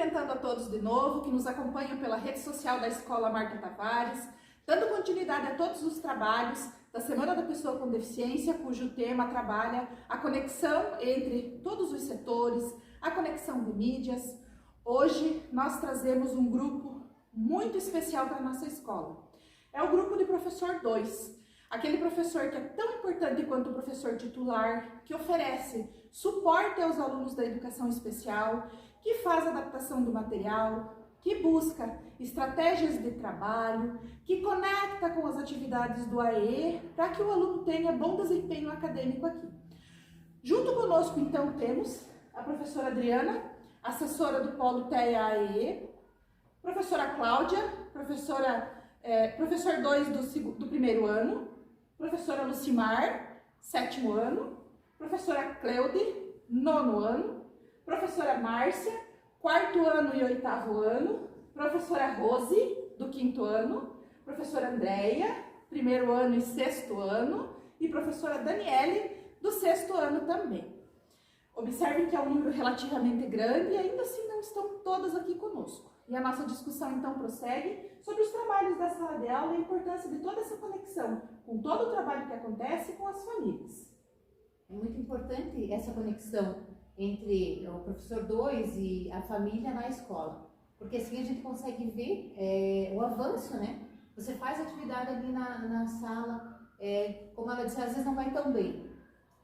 cumprimentando a todos de novo, que nos acompanham pela rede social da Escola Marta Tavares, dando continuidade a todos os trabalhos da Semana da Pessoa com Deficiência, cujo tema trabalha a conexão entre todos os setores, a conexão de mídias. Hoje nós trazemos um grupo muito especial para a nossa escola. É o grupo de professor 2, aquele professor que é tão importante quanto o professor titular, que oferece suporte aos alunos da educação especial, que faz adaptação do material, que busca estratégias de trabalho, que conecta com as atividades do AE para que o aluno tenha bom desempenho acadêmico aqui. Junto conosco, então, temos a professora Adriana, assessora do Polo TEA-AE, professora Cláudia, professor 2 do primeiro ano, professora Lucimar, 7º ano, professora Cleude, 9º ano, professora Márcia, 4º ano e 8º ano, professora Rose, do 5º ano, professora Andréia, 1º ano e 6º ano, e professora Daniele, do 6º ano também. Observem que é um número relativamente grande e ainda assim não estão todas aqui conosco. E a nossa discussão então prossegue sobre os trabalhos da sala de aula e a importância de toda essa conexão com todo o trabalho que acontece com as famílias. É muito importante essa conexão entre o professor 2 e a família na escola, porque assim a gente consegue ver o avanço, né? Você faz atividade ali na sala, como ela disse, às vezes não vai tão bem.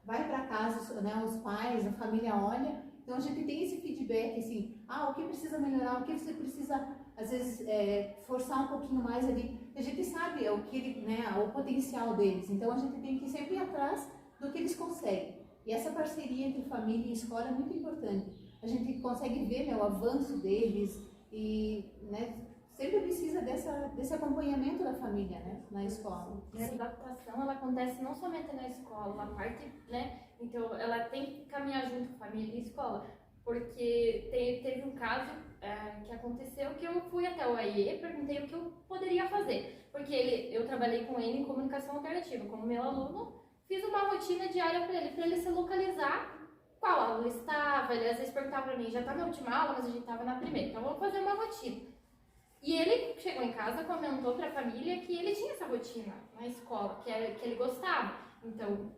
Vai para casa, né, os pais, a família olha, então a gente tem esse feedback, assim, o que precisa melhorar, o que você precisa, às vezes, forçar um pouquinho mais ali. A gente sabe o potencial deles, então a gente tem que sempre ir atrás do que eles conseguem. E essa parceria entre família e escola é muito importante. A gente consegue ver, né, o avanço deles e, né, sempre precisa desse acompanhamento da família, né, na escola. Essa adaptação, ela acontece não somente na escola, a parte, né, então ela tem que caminhar junto com família e escola, porque teve um caso que aconteceu que eu fui até o AIE, perguntei o que eu poderia fazer, porque eu trabalhei com ele em comunicação alternativa, como meu aluno, fiz uma rotina diária para ele se localizar qual aula estava. Ele às vezes perguntava para mim, já está na última aula, mas a gente estava na primeira, então vamos fazer uma rotina. E ele chegou em casa, comentou para a família que ele tinha essa rotina na escola, que ele gostava. Então,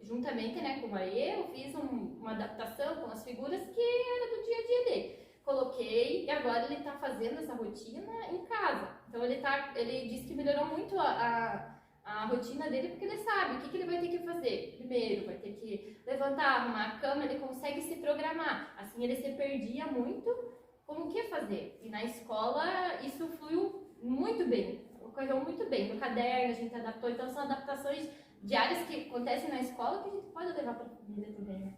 juntamente, né, com o AE, eu fiz uma adaptação com as figuras que era do dia a dia dele. Coloquei e agora ele está fazendo essa rotina em casa. Então, ele disse que melhorou muito a rotina dele, porque ele sabe o que ele vai ter que fazer. Primeiro, vai ter que levantar, arrumar a cama, ele consegue se programar. Assim, ele se perdia muito como o que fazer. E na escola, isso fluiu muito bem, ocorreu muito bem. No caderno, a gente adaptou. Então, são adaptações diárias que acontecem na escola que a gente pode levar para a família também, né?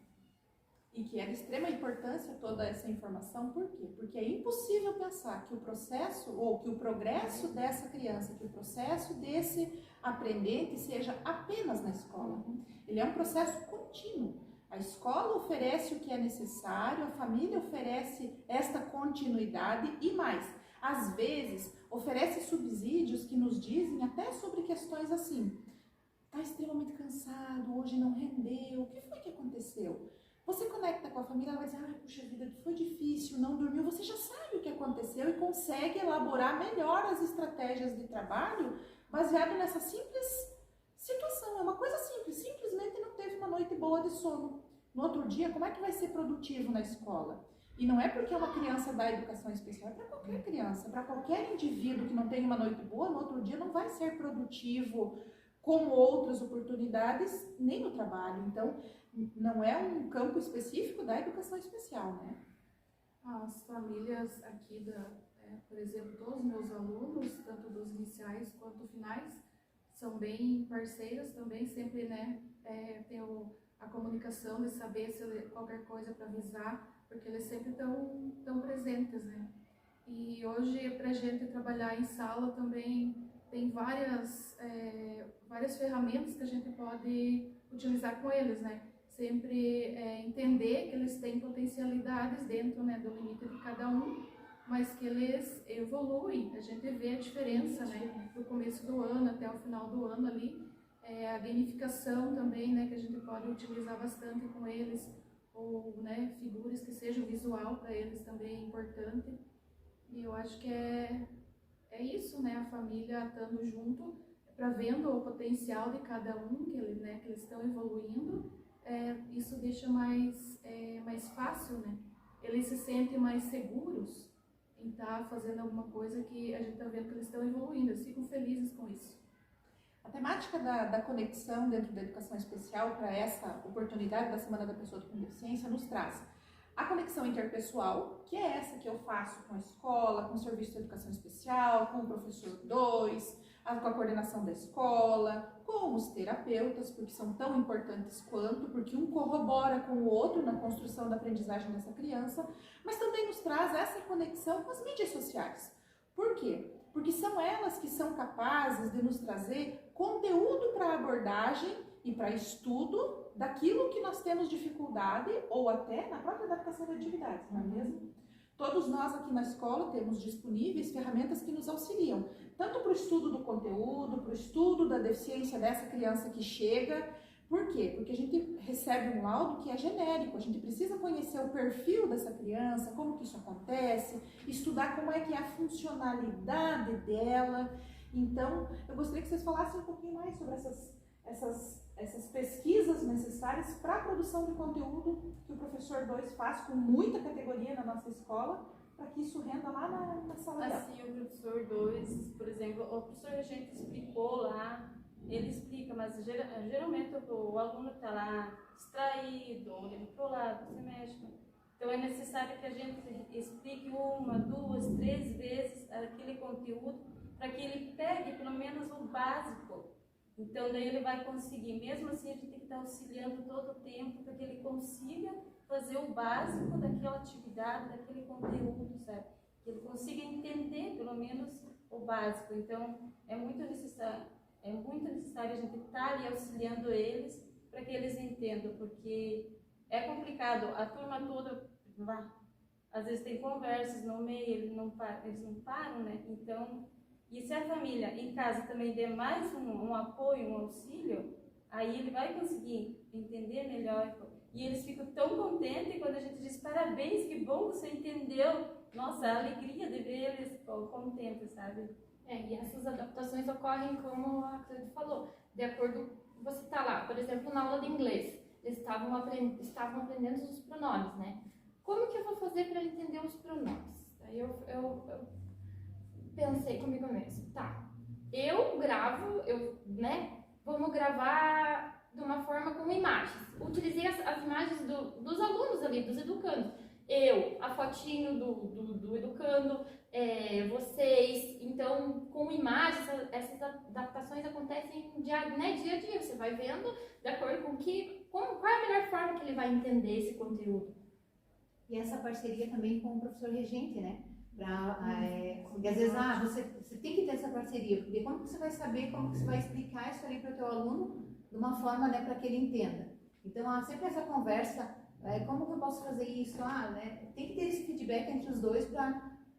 E que é de extrema importância toda essa informação, por quê? Porque é impossível pensar que o processo, ou que o progresso dessa criança, que o processo desse aprendente seja apenas na escola. Ele é um processo contínuo. A escola oferece o que é necessário, a família oferece esta continuidade e mais. Às vezes, oferece subsídios que nos dizem até sobre questões assim: está extremamente cansado, hoje não rendeu, o que foi que aconteceu? Você conecta com a família, ela vai dizer, puxa vida, foi difícil, não dormiu. Você já sabe o que aconteceu e consegue elaborar melhor as estratégias de trabalho baseado nessa simples situação. É uma coisa simples, simplesmente não teve uma noite boa de sono. No outro dia, como é que vai ser produtivo na escola? E não é porque é uma criança da educação especial, é para qualquer criança, para qualquer indivíduo que não tem uma noite boa, no outro dia não vai ser produtivo como outras oportunidades, nem no trabalho. Então, não é um campo específico da educação especial, né? As famílias aqui, por exemplo, todos os meus alunos, tanto dos iniciais quanto finais, são bem parceiros também, sempre, né, tem a comunicação de saber se qualquer coisa para avisar, porque eles sempre estão presentes, né? E hoje, para a gente trabalhar em sala também tem várias ferramentas que a gente pode utilizar com eles, né? Sempre entender que eles têm potencialidades dentro, né, do limite de cada um, mas que eles evoluem. A gente vê a diferença, né, do começo do ano até o final do ano ali. A gamificação também, né, que a gente pode utilizar bastante com eles, ou né, figuras que sejam visual para eles também é importante. E eu acho que é isso, né? A família estando junto, para vendo o potencial de cada um, que eles estão evoluindo, isso deixa mais fácil, né? Eles se sentem mais seguros em estar fazendo alguma coisa que a gente está vendo que eles estão evoluindo, eles ficam felizes com isso. A temática da conexão dentro da educação especial para essa oportunidade da Semana da Pessoa com Deficiência nos traz a conexão interpessoal, que é essa que eu faço com a escola, com o serviço de educação especial, com o professor 2, com a coordenação da escola, com os terapeutas, porque são tão importantes quanto, porque um corrobora com o outro na construção da aprendizagem dessa criança, mas também nos traz essa conexão com as mídias sociais. Por quê? Porque são elas que são capazes de nos trazer conteúdo para abordagem e para estudo daquilo que nós temos dificuldade ou até na própria adaptação de atividades, não é mesmo? Todos nós aqui na escola temos disponíveis ferramentas que nos auxiliam, tanto para o estudo do conteúdo, para o estudo da deficiência dessa criança que chega. Por quê? Porque a gente recebe um laudo que é genérico, a gente precisa conhecer o perfil dessa criança, como que isso acontece, estudar como é que é a funcionalidade dela. Então, eu gostaria que vocês falassem um pouquinho mais sobre essas pesquisas necessárias para a produção de conteúdo que o professor 2 faz com muita categoria na nossa escola, para que isso renda lá na sala de aula. Assim, o professor 2, por exemplo, o professor Regente explicou lá, ele explica, mas geralmente o aluno está lá distraído, olhando para o lado, se mexe. Então é necessário que a gente explique 1, 2, 3 vezes aquele conteúdo, para que ele pegue pelo menos o básico. Então daí ele vai conseguir, mesmo assim a gente tem que estar auxiliando todo o tempo, para que ele consiga fazer o básico daquela atividade, daquele conteúdo, sabe? Que ele consiga entender pelo menos o básico. Então é muito necessário a gente estar ali auxiliando eles, para que eles entendam, porque é complicado, a turma toda lá, às vezes tem conversas no meio, eles não param, né? Então, e se a família em casa também der mais um apoio, um auxílio, aí ele vai conseguir entender melhor. E eles ficam tão contentes quando a gente diz parabéns, que bom que você entendeu. Nossa, a alegria de ver eles contentes, sabe? E essas adaptações ocorrem, como a Cláudia falou, de acordo, você está lá, por exemplo, na aula de inglês, eles estavam aprendendo os pronomes, né? Como que eu vou fazer para entender os pronomes? Aí eu pensei comigo mesmo, tá, eu gravo, vamos gravar de uma forma com imagens. Utilizei as imagens dos alunos ali, dos educandos. A fotinho do educando, vocês. Então, com imagens, essas adaptações acontecem dia a dia. Você vai vendo de acordo com qual é a melhor forma que ele vai entender esse conteúdo. E essa parceria também com o professor regente, né? Porque às vezes você tem que ter essa parceria, porque como que você vai saber, como que você vai explicar isso ali para o teu aluno de uma forma, né, para que ele entenda. Então, sempre essa conversa, como que eu posso fazer isso? Tem que ter esse feedback entre os dois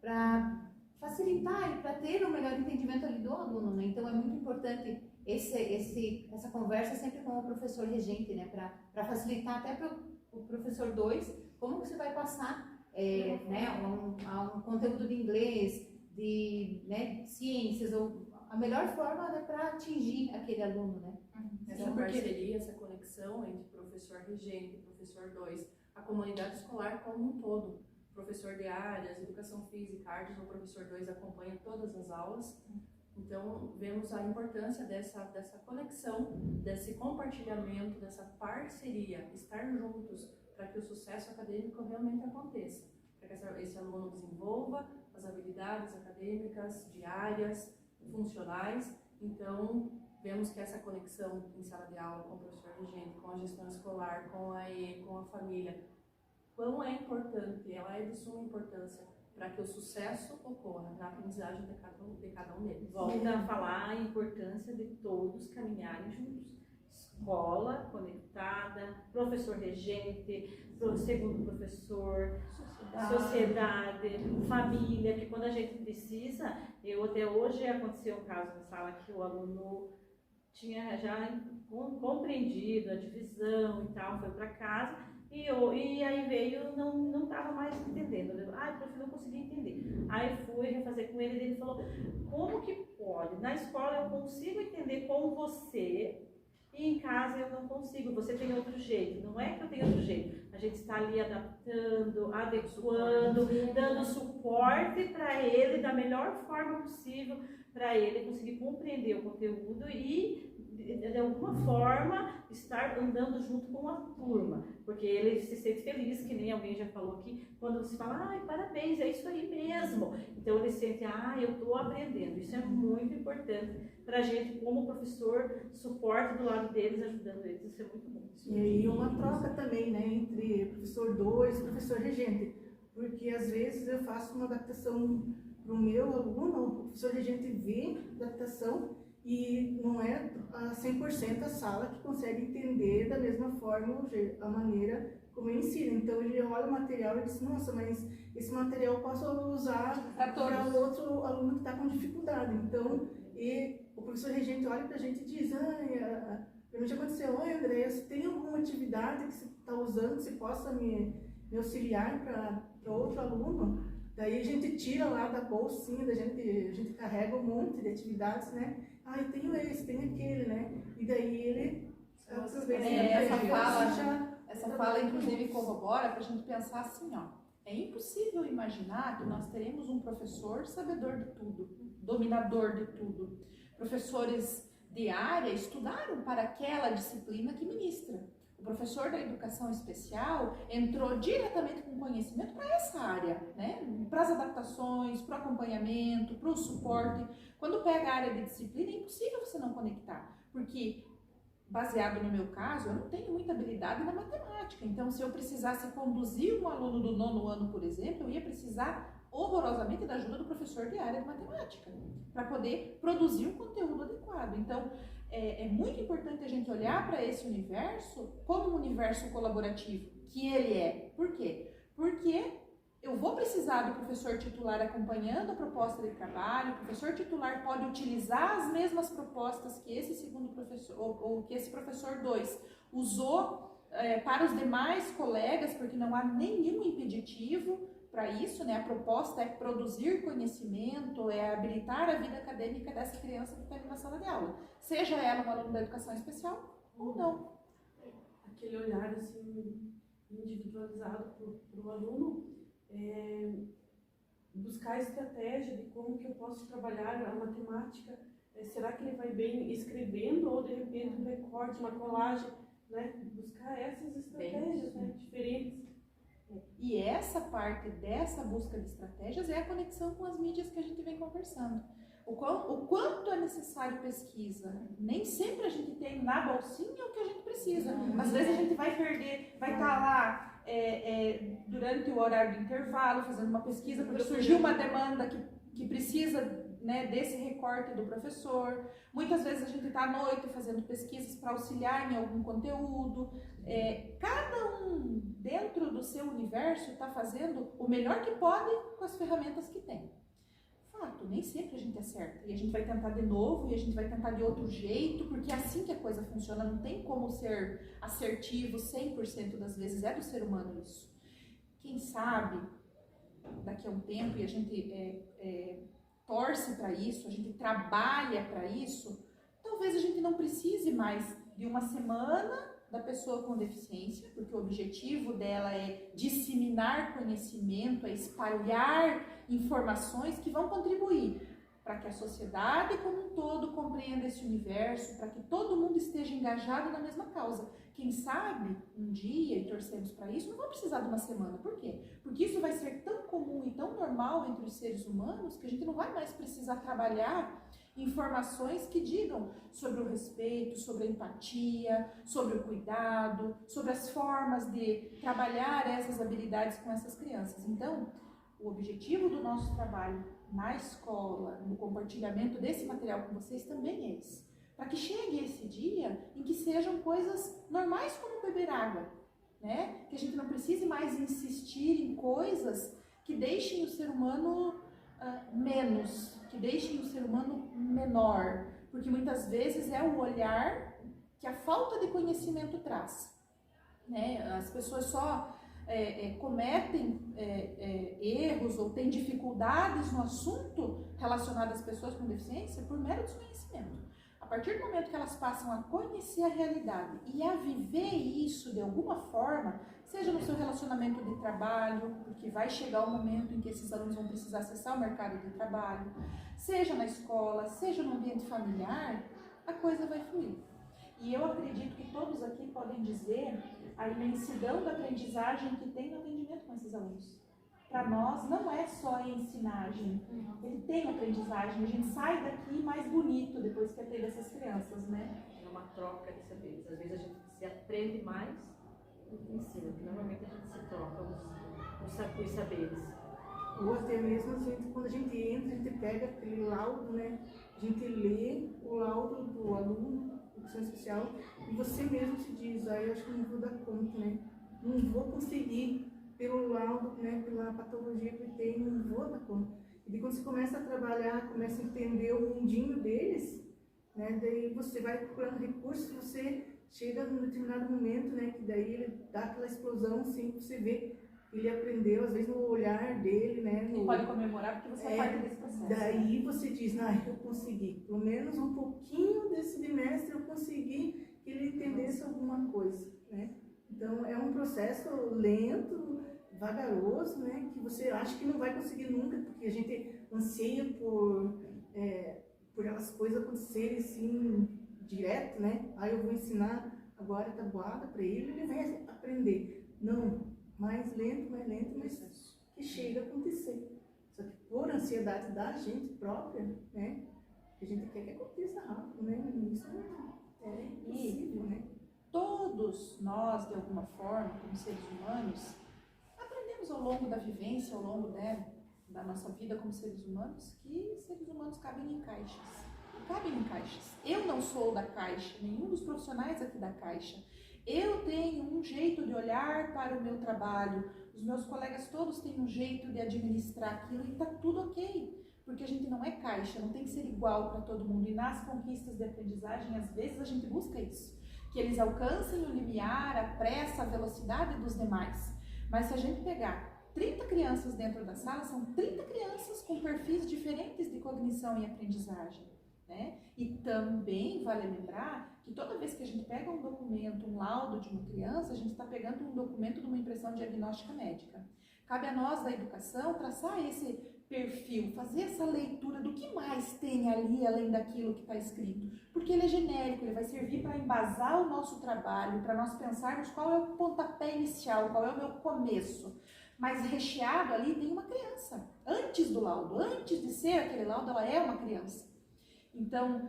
para facilitar e para ter um melhor entendimento ali do aluno, né? Então, é muito importante essa conversa sempre com o professor regente, né? Para facilitar até para o professor 2, como que você vai passar um conteúdo de inglês, de ciências, ou a melhor forma, né, para atingir aquele aluno, né? Essa parceria, essa conexão entre professor regente e professor 2, a comunidade escolar como um todo, professor de áreas, educação física, artes, o professor 2 acompanha todas as aulas. Então, vemos a importância dessa conexão, desse compartilhamento, dessa parceria, estar juntos, para que o sucesso acadêmico realmente aconteça, para que esse aluno desenvolva as habilidades acadêmicas, diárias, funcionais. Então, vemos que essa conexão em sala de aula com o professor regente, com a gestão escolar, com a EE, com a família, quão é importante, ela é de suma importância para que o sucesso ocorra na aprendizagem de cada um deles. Volta a falar a importância de todos caminharem juntos. Escola conectada, professor regente, segundo professor, sociedade, família, que quando a gente precisa, até hoje aconteceu um caso na sala que o aluno tinha já compreendido a divisão e tal, foi para casa, E aí veio, não estava mais entendendo. Prof, não consegui entender. Aí fui refazer com ele e ele falou, como que pode? Na escola eu consigo entender com você e em casa eu não consigo, você tem outro jeito. Não é que eu tenho outro jeito. A gente está ali adaptando, adequando, dando suporte para ele da melhor forma possível, para ele conseguir compreender o conteúdo e de alguma forma estar andando junto com a turma, porque ele se sente feliz, que nem alguém já falou aqui, quando você fala, parabéns, é isso aí mesmo. Então ele sente, eu estou aprendendo. Isso é muito importante para a gente, como professor, suporte do lado deles, ajudando eles. Isso é muito bom. E aí uma troca também, né, entre professor 2 e professor regente, porque às vezes eu faço uma adaptação para o meu aluno, o professor regente vê a adaptação e não é a 100% a sala que consegue entender da mesma forma a maneira como eu ensino. Então ele olha o material e diz, nossa, mas esse material eu posso usar para o outro aluno que está com dificuldade. Então, e o professor regente olha para a gente e diz, para mim já aconteceu, André, se tem alguma atividade que você está usando, que você possa me auxiliar para outro aluno? Daí a gente tira lá da bolsinha, a gente carrega um monte de atividades, né? Eu tenho esse, tenho aquele, né? E daí ele aproveita. Essa fala, inclusive, corrobora para a gente pensar assim, é impossível imaginar que nós teremos um professor sabedor de tudo, dominador de tudo. Professores de área estudaram para aquela disciplina que ministra. O professor da educação especial entrou diretamente com conhecimento para essa área, né? Para as adaptações, para o acompanhamento, para o suporte. Quando pega a área de disciplina, é impossível você não conectar, porque, baseado no meu caso, eu não tenho muita habilidade na matemática. Então, se eu precisasse conduzir um aluno do 9º ano, por exemplo, eu ia precisar horrorosamente da ajuda do professor de área de matemática, para poder produzir um conteúdo adequado. Então, é muito importante a gente olhar para esse universo como um universo colaborativo, que ele é. Por quê? Porque eu vou precisar do professor titular acompanhando a proposta de trabalho, o professor titular pode utilizar as mesmas propostas que esse segundo professor, ou que esse professor 2 usou para os demais colegas, porque não há nenhum impeditivo para isso, né? A proposta é produzir conhecimento, é habilitar a vida acadêmica dessa criança que está ali na sala de aula, seja ela um aluno da educação especial ou não. Aquele olhar assim, individualizado para o aluno, buscar estratégia de como que eu posso trabalhar a matemática. Será que ele vai bem escrevendo ou de repente um recorte, uma colagem, né? Buscar essas estratégias, né? Diferentes. E essa parte dessa busca de estratégias é a conexão com as mídias que a gente vem conversando. O quanto é necessário pesquisa. Nem sempre a gente tem na bolsinha o que a gente precisa. Às vezes a gente vai perder, vai estar lá durante o horário do intervalo fazendo uma pesquisa porque surgiu uma demanda que precisa, né, desse recorte do professor. Muitas vezes a gente está à noite fazendo pesquisas para auxiliar em algum conteúdo. Cada um dentro do seu universo está fazendo o melhor que pode com as ferramentas que tem. Fato, nem sempre a gente acerta. E a gente vai tentar de novo, e a gente vai tentar de outro jeito, porque é assim que a coisa funciona. Não tem como ser assertivo 100% das vezes. É do ser humano isso. Quem sabe, daqui a um tempo, e a gente torce para isso, a gente trabalha para isso, talvez a gente não precise mais de uma semana da pessoa com deficiência, porque o objetivo dela é disseminar conhecimento, é espalhar informações que vão contribuir para que a sociedade como um todo compreenda esse universo, para que todo mundo esteja engajado na mesma causa. Quem sabe, um dia, e torcemos para isso, não vai precisar de uma semana. Por quê? Porque isso vai ser tão comum e tão normal entre os seres humanos que a gente não vai mais precisar trabalhar informações que digam sobre o respeito, sobre a empatia, sobre o cuidado, sobre as formas de trabalhar essas habilidades com essas crianças. Então, o objetivo do nosso trabalho na escola, no compartilhamento desse material com vocês também é esse. Para que chegue esse dia em que sejam coisas normais como beber água, né? Que a gente não precise mais insistir em coisas que deixem o ser humano menos, que deixem o ser humano menor, porque muitas vezes é o olhar que a falta de conhecimento traz. né? As pessoas só cometem erros ou têm dificuldades no assunto relacionado às pessoas com deficiência por mero desconhecimento. A partir do momento que elas passam a conhecer a realidade e a viver isso de alguma forma, seja no seu relacionamento de trabalho, porque vai chegar o momento em que esses alunos vão precisar acessar o mercado de trabalho, seja na escola, seja no ambiente familiar, a coisa vai fluir. E eu acredito que todos aqui podem dizer a imensidão da aprendizagem que tem no atendimento com esses alunos. Para nós não é só ensinagem, ele tem aprendizagem, a gente sai daqui mais bonito depois que atende essas crianças, né? É uma troca de saberes. Às vezes a gente se aprende mais do que ensina, porque normalmente a gente se troca os saberes. Ou até mesmo quando a gente entra, a gente pega aquele laudo, né? A gente lê o laudo do aluno, educação especial, e você mesmo se diz, eu acho que não vou dar conta, né? Não vou conseguir pelo laudo, né? Pela patologia que ele tem, não vou dar conta. E quando você começa a trabalhar, começa a entender o mundinho deles, né? Daí você vai procurando recursos, você chega num determinado momento, né? Que daí ele dá aquela explosão, assim, você vê. Ele aprendeu, às vezes, no olhar dele, né? Ele pode comemorar porque você é parte desse processo. Daí você diz, eu consegui. Pelo menos um pouquinho desse bimestre eu consegui que ele entendesse alguma coisa, né? Então, é um processo lento, vagaroso, né? Que você acha que não vai conseguir nunca, porque a gente anseia por aquelas coisas acontecerem assim, direto, né? Eu vou ensinar agora tabuada para ele vai aprender. Não. Mais lento, mas que chega a acontecer. Só que por ansiedade da gente própria, né? A gente quer que aconteça rápido, né? Isso é impossível, né? Todos nós, de alguma forma, como seres humanos, aprendemos ao longo da vivência, ao longo da nossa vida como seres humanos, que seres humanos cabem em caixas. Cabem em caixas. Eu não sou da caixa, nenhum dos profissionais aqui da caixa. Eu tenho um jeito de olhar para o meu trabalho, os meus colegas todos têm um jeito de administrar aquilo e está tudo ok, porque a gente não é caixa, não tem que ser igual para todo mundo. E nas conquistas de aprendizagem, às vezes a gente busca isso, que eles alcancem o limiar, a pressa, a velocidade dos demais. Mas se a gente pegar 30 crianças dentro da sala, são 30 crianças com perfis diferentes de cognição e aprendizagem, né? E também vale lembrar que toda vez que a gente pega um documento, um laudo de uma criança, a gente está pegando um documento de uma impressão diagnóstica médica. Cabe a nós da educação traçar esse perfil, fazer essa leitura do que mais tem ali além daquilo que está escrito, porque ele é genérico, ele vai servir para embasar o nosso trabalho, para nós pensarmos qual é o pontapé inicial, qual é o meu começo. Mas recheado ali tem uma criança, antes do laudo, antes de ser aquele laudo, ela é uma criança. Então,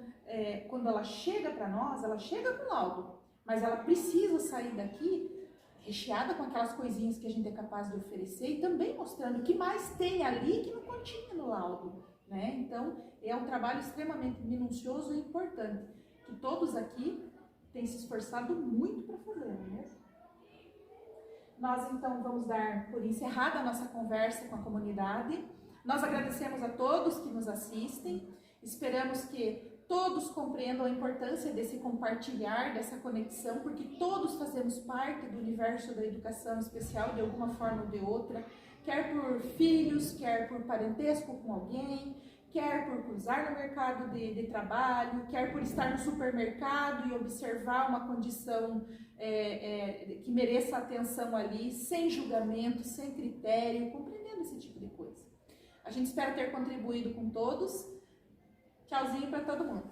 quando ela chega para nós, ela chega com laudo, mas ela precisa sair daqui recheada com aquelas coisinhas que a gente é capaz de oferecer e também mostrando o que mais tem ali que não continha no laudo, né? Então, é um trabalho extremamente minucioso e importante, que todos aqui têm se esforçado muito para fazer, não é mesmo? Nós, então, vamos dar por encerrada a nossa conversa com a comunidade. Nós agradecemos a todos que nos assistem. Esperamos que todos compreendam a importância desse compartilhar, dessa conexão, porque todos fazemos parte do universo da educação especial de alguma forma ou de outra, quer por filhos, quer por parentesco com alguém, quer por cruzar no mercado de trabalho, quer por estar no supermercado e observar uma condição que mereça atenção ali, sem julgamento, sem critério, compreendendo esse tipo de coisa. A gente espera ter contribuído com todos. Tchauzinho para todo mundo.